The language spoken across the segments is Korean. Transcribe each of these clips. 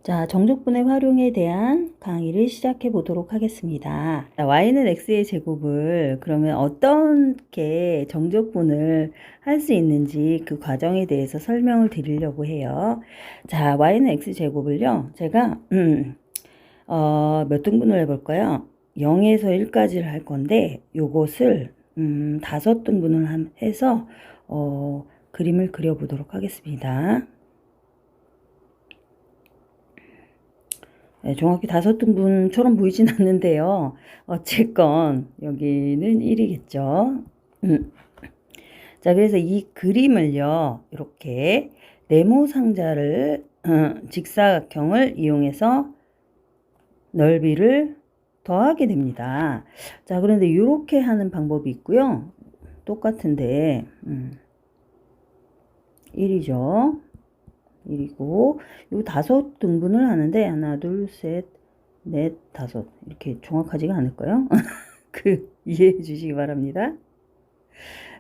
자, 정적분의 활용에 대한 강의를 시작해 보도록 하겠습니다. 자, y는 x의 제곱을 그러면 어떻게 정적분을 할 수 있는지 그 과정에 대해서 설명을 드리려고 해요. 자, y는 x 제곱을요. 제가 몇 등분을 해볼까요? 0에서 1까지를 할 건데 요것을 5등분을 해서 그림을 그려보도록 하겠습니다. 네, 정확히 5등분처럼 보이진 않는데요. 어쨌건 여기는 1이겠죠. 자, 그래서 이 그림을요. 이렇게 네모 상자를 직사각형을 이용해서 넓이를 더하게 됩니다. 자, 그런데 이렇게 하는 방법이 있고요. 똑같은데 1이죠. 1이고 요 5등분을 하는데 하나, 둘, 셋, 넷, 5 이렇게 정확하지가 않을까요? 이해해 주시기 바랍니다.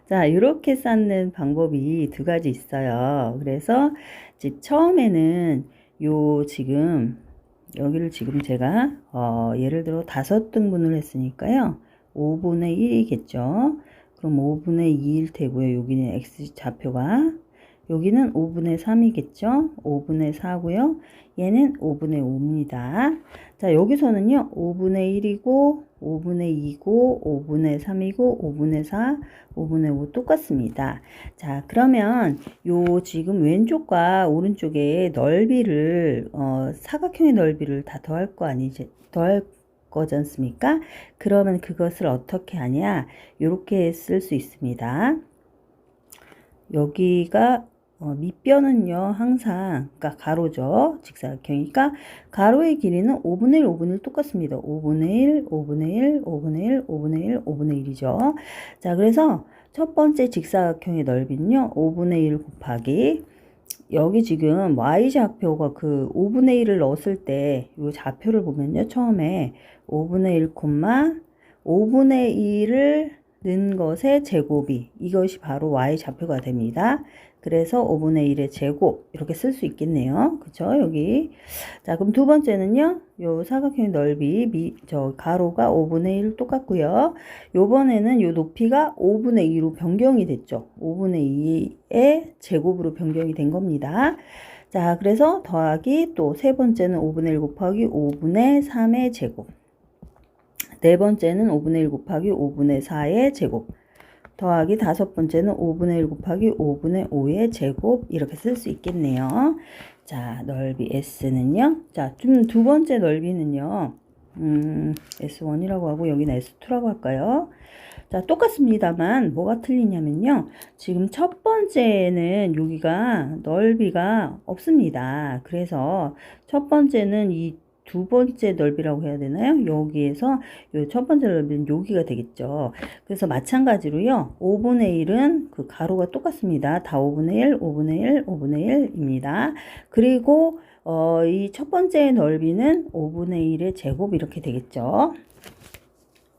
자, 이렇게 쌓는 방법이 2가지 있어요. 그래서 이제 처음에는 여기를 지금 제가 예를 들어 5등분을 했으니까요. 5분의 1이겠죠. 그럼 5분의 2일 테고요. 여기는 x 좌표가 여기는 5분의 3이겠죠. 5분의 4고요. 얘는 5분의 5입니다. 자, 여기서는요. 5분의 1이고 5분의 2고 5분의 3이고 5분의 4, 5분의 5 똑같습니다. 자, 그러면 지금 왼쪽과 오른쪽에 넓이를 사각형의 넓이를 다 더할 거지 않습니까? 그러면 그것을 어떻게 하냐? 이렇게 쓸 수 있습니다. 여기가 밑변은요 항상 그러니까 가로죠. 직사각형이니까 가로의 길이는 5분의 1, 5분의 1 똑같습니다. 5분의 1, 5분의 1, 5분의 1, 5분의 1, 5분의 1이죠. 자, 그래서 첫 번째 직사각형의 넓이는요 5분의 1 곱하기 여기 지금 y좌표가 그 5분의 1을 넣었을 때 이 좌표를 보면요 처음에 5분의 1, 5분의 1을 는 것의 제곱이 이것이 바로 y좌표가 됩니다. 그래서 5분의 1의 제곱 이렇게 쓸 수 있겠네요. 그쵸? 여기. 자, 그럼 두 번째는요. 요 사각형의 넓이 가로가 5분의 1 똑같고요. 요번에는 요 높이가 5분의 2로 변경이 됐죠. 5분의 2의 제곱으로 변경이 된 겁니다. 자, 그래서 더하기 또 세 번째는 5분의 1 곱하기 5분의 3의 제곱. 네 번째는 5분의 1 곱하기 5분의 4의 제곱 더하기 다섯 번째는 5분의 1 곱하기 5분의 5의 제곱 이렇게 쓸 수 있겠네요. 자, 넓이 S는요. 자, 좀 두 번째 넓이는요. S1이라고 하고 여기는 S2라고 할까요? 자, 똑같습니다만 뭐가 틀리냐면요. 지금 첫 번째는 여기가 넓이가 없습니다. 그래서 첫 번째는 이 두 번째 넓이라고 해야 되나요? 여기에서 요 첫 번째 넓이는 여기가 되겠죠. 그래서 마찬가지로요. 5분의 1은 그 가로가 똑같습니다. 다 5분의 1, 5분의 1, 5분의 1입니다. 그리고 이 첫 번째 넓이는 5분의 1의 제곱 이렇게 되겠죠.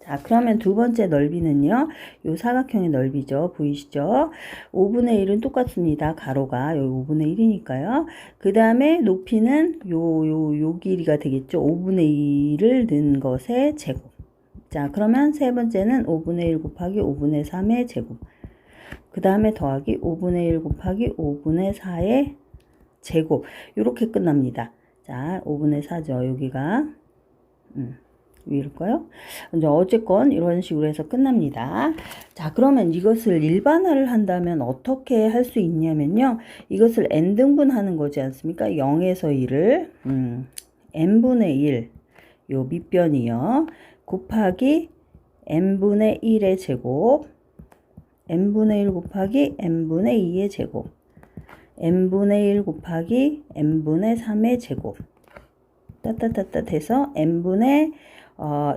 자, 그러면 두 번째 넓이는요. 요 사각형의 넓이죠. 보이시죠? 5분의 1은 똑같습니다. 가로가 여기 5분의 1이니까요. 그 다음에 높이는 요 길이가 되겠죠. 5분의 1을 넣은 것의 제곱. 자, 그러면 세 번째는 5분의 1 곱하기 5분의 3의 제곱. 그 다음에 더하기 5분의 1 곱하기 5분의 4의 제곱. 이렇게 끝납니다. 자, 5분의 4죠. 여기가. 위일까요? 이제 어쨌건 이런 식으로 해서 끝납니다. 자, 그러면 이것을 일반화를 한다면 어떻게 할 수 있냐면요. 이것을 n등분하는 거지 않습니까? 0에서 1을 n분의 1 요 밑변이요. 곱하기 n분의 1의 제곱 n분의 1 곱하기 n분의 2의 제곱 n분의 1 곱하기 n분의 3의 제곱 따따따따 해서 n분의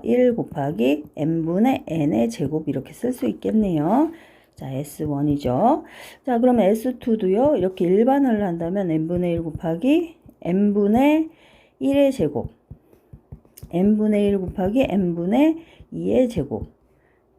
1 곱하기 n분의 n의 제곱 이렇게 쓸 수 있겠네요. 자, S1이죠. 자, 그러면 S2도요. 이렇게 일반화를 한다면 n분의 1 곱하기 n분의 1의 제곱 n분의 1 곱하기 n분의 2의 제곱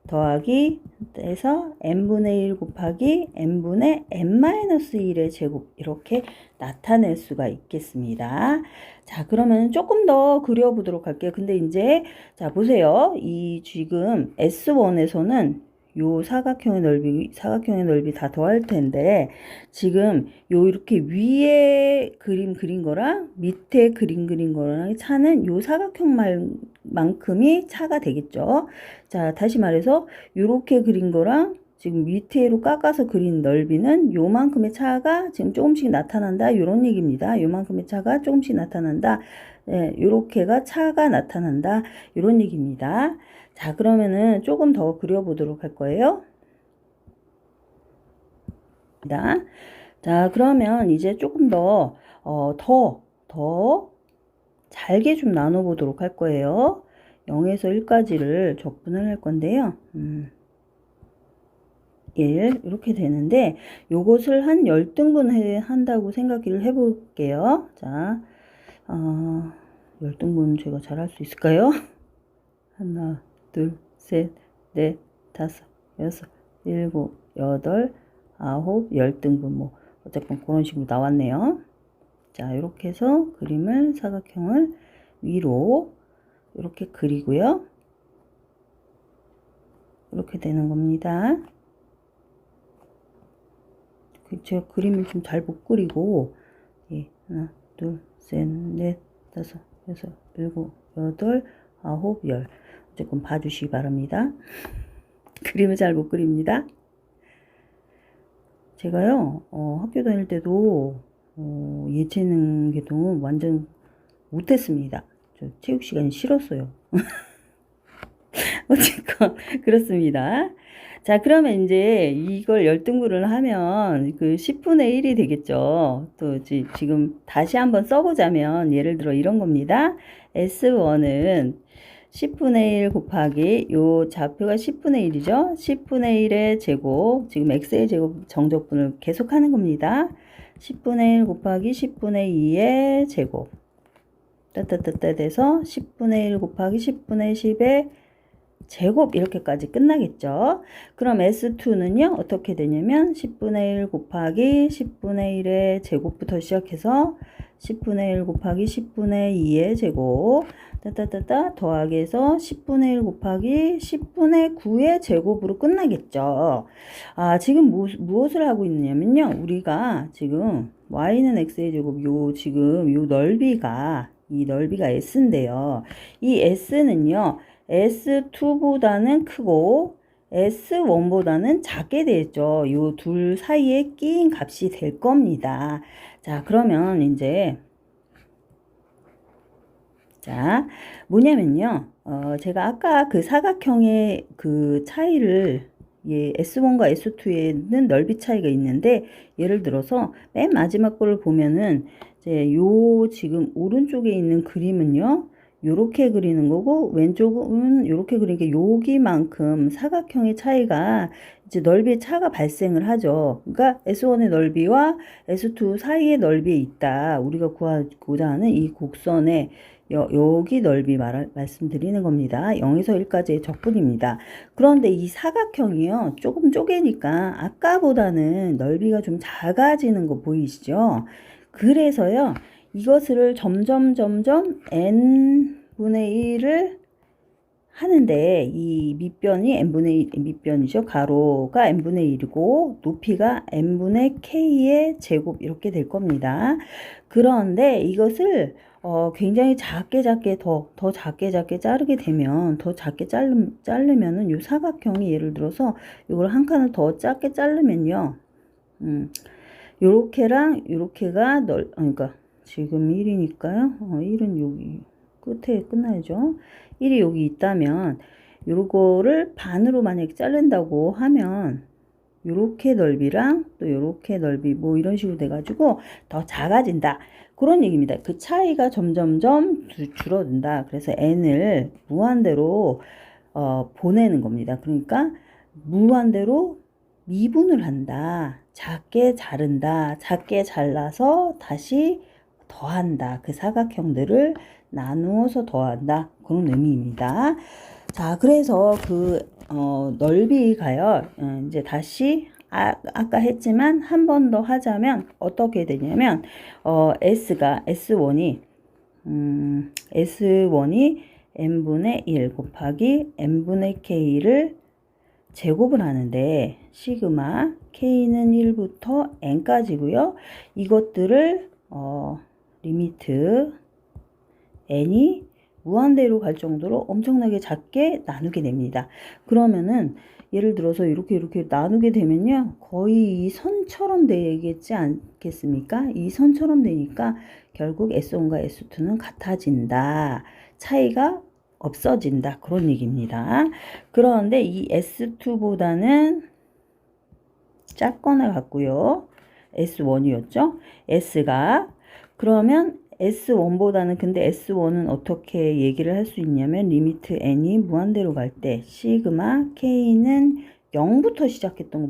더하기 해서 n분의 1 곱하기 n분의 n-1의 제곱 이렇게 나타낼 수가 있겠습니다. 자, 그러면 조금 더 그려보도록 할게요. 근데 이제 자 보세요. 이 지금 S1에서는 요 사각형의 넓이 다 더할 텐데 지금 요 이렇게 위에 그린 거랑 밑에 그린 거랑 차는 요 사각형만큼이 차가 되겠죠. 자, 다시 말해서 요렇게 그린 거랑 지금 밑에로 깎아서 그린 넓이는 요만큼의 차가 지금 조금씩 나타난다. 요런 얘기입니다. 요만큼의 차가 조금씩 나타난다. 네, 요렇게가 차가 나타난다. 요런 얘기입니다. 자, 그러면은 조금 더 그려보도록 할 거예요. 자, 그러면 이제 조금 더 잘게 좀 나눠보도록 할 거예요. 0에서 1까지를 적분을 할 건데요. 1 이렇게 되는데 요것을 한 10등분 한다고 생각을 해볼게요. 자, 10등분 제가 잘할 수 있을까요? 하나, 둘, 셋, 넷, 다섯, 여섯, 일곱, 여덟, 아홉, 10등분 뭐 어쨌건 그런 식으로 나왔네요. 자, 이렇게 해서 그림을 사각형을 위로 이렇게 그리고요. 이렇게 되는 겁니다. 제가 그림을 좀 잘 못 그리고 예, 하나, 둘, 셋, 넷, 다섯, 여섯, 일곱, 여덟, 아홉, 열 어쨌건 봐주시기 바랍니다. 그림을 잘 못 그립니다. 제가요 학교 다닐 때도 예체능 계통은 완전 못했습니다. 저 체육 시간이 싫었어요. 어쨌건 그렇습니다. 자, 그러면 이제 이걸 10등분을 하면 그 10분의 1이 되겠죠. 또 지금 다시 한번 써보자면 예를 들어 이런 겁니다. S1은 10분의 1 곱하기 요 좌표가 10분의 1이죠. 10분의 1의 제곱, 지금 x의 제곱 정적분을 계속하는 겁니다. 10분의 1 곱하기 10분의 2의 제곱 따따따따 돼서 10분의 1 곱하기 10분의 10의 제곱 이렇게까지 끝나겠죠. 그럼 S2는요 어떻게 되냐면 10분의 1 곱하기 10분의 1의 제곱부터 시작해서 10분의 1 곱하기 10분의 2의 제곱 따따따따 더하기 해서 10분의 1 곱하기 10분의 9의 제곱으로 끝나겠죠. 아, 지금 무엇을 하고 있느냐면요. 우리가 지금 y는 x의 제곱 지금 요 넓이가 이 넓이가 s인데요. 이 s는요. S2보다는 크고 S1보다는 작게 되죠. 요 둘 사이에 끼인 값이 될 겁니다. 자, 그러면 이제 자, 뭐냐면요. 제가 아까 그 사각형의 그 차이를 S1과 S2에는 넓이 차이가 있는데 예를 들어서 맨 마지막 거를 보면은 이제 요 지금 오른쪽에 있는 그림은요. 요렇게 그리는 거고 왼쪽은 요렇게 그리니까 여기만큼 사각형의 차이가 이제 넓이의 차가 발생을 하죠. 그러니까 S1의 넓이와 S2 사이의 넓이에 있다. 우리가 구하고자 하는 이 곡선의 여기 넓이 말씀드리는 겁니다. 0에서 1까지의 적분입니다. 그런데 이 사각형이요. 조금 쪼개니까 아까보다는 넓이가 좀 작아지는 거 보이시죠? 그래서요. 이것을 점점 n분의 1을 하는데 이 밑변이 n분의 1 밑변이죠. 가로가 n분의 1이고 높이가 n분의 k의 제곱 이렇게 될 겁니다. 그런데 이것을 굉장히 작게 더 작게 자르게 되면 더 작게 자르면은 요 사각형이 예를 들어서 이걸 한 칸을 더 작게 자르면요. 요렇게랑 요렇게가 그러니까 지금 1이니까요. 1은 여기 끝에 끝나야죠. 1이 여기 있다면 요거를 반으로 만약에 자른다고 하면 요렇게 넓이랑 또 요렇게 넓이 뭐 이런 식으로 돼 가지고 더 작아진다. 그런 얘기입니다. 그 차이가 점점점 줄어든다. 그래서 n을 무한대로 보내는 겁니다. 그러니까 무한대로 미분을 한다. 작게 자른다. 작게 잘라서 다시 더한다. 그 사각형들을 나누어서 더한다. 그런 의미입니다. 자, 그래서 그 넓이가요. 이제 다시 아까 했지만 한 번 더 하자면 어떻게 되냐면 S1이 n분의 1 곱하기 n분의 k를 제곱을 하는데 시그마 k는 1부터 n까지고요. 이것들을 리미트 n이 무한대로 갈 정도로 엄청나게 작게 나누게 됩니다. 그러면은 예를 들어서 이렇게 나누게 되면요. 거의 이 선처럼 되겠지 않겠습니까? 이 선처럼 되니까 결국 S1과 S2는 같아진다. 차이가 없어진다. 그런 얘기입니다. 그런데 이 S2보다는 작거나 같고요. S1이었죠? S가 그러면 S1보다는 근데 S1은 어떻게 얘기를 할 수 있냐면 리미트 n이 무한대로 갈 때 시그마 k는 0부터 시작했던 거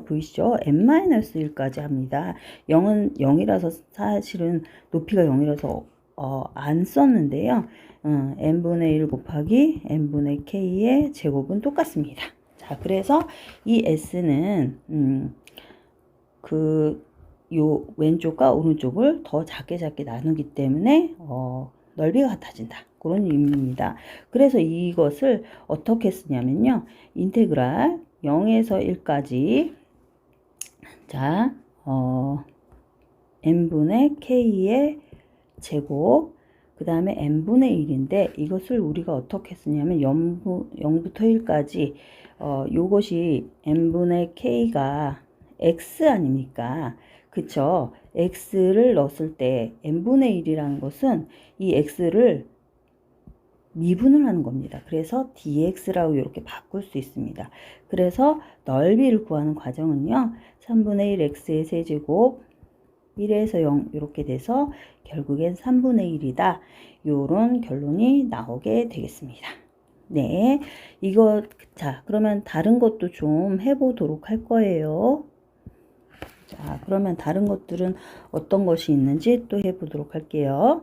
보이시죠? n-1까지 합니다. 0은 0이라서 사실은 높이가 0이라서 안 썼는데요. n분의 1 곱하기 n분의 k의 제곱은 똑같습니다. 자, 그래서 이 s는 요 왼쪽과 오른쪽을 더 작게 나누기 때문에 넓이가 같아진다. 그런 의미입니다. 그래서 이것을 어떻게 쓰냐면요. 인테그랄 0에서 1까지 자, n분의 k의 제곱 그 다음에 n분의 1인데 이것을 우리가 어떻게 쓰냐면 0부터 1까지 요것이 n분의 k가 x 아닙니까? 그쵸? x를 넣었을 때 n분의 1이라는 것은 이 x를 미분을 하는 겁니다. 그래서 dx라고 이렇게 바꿀 수 있습니다. 그래서 넓이를 구하는 과정은요. 3분의 1 x의 세제곱 1에서 0 이렇게 돼서 결국엔 3분의 1이다. 요런 결론이 나오게 되겠습니다. 네, 자, 그러면 다른 것도 좀 해보도록 할 거예요. 자, 그러면 다른 것들은 어떤 것이 있는지 또 해보도록 할게요.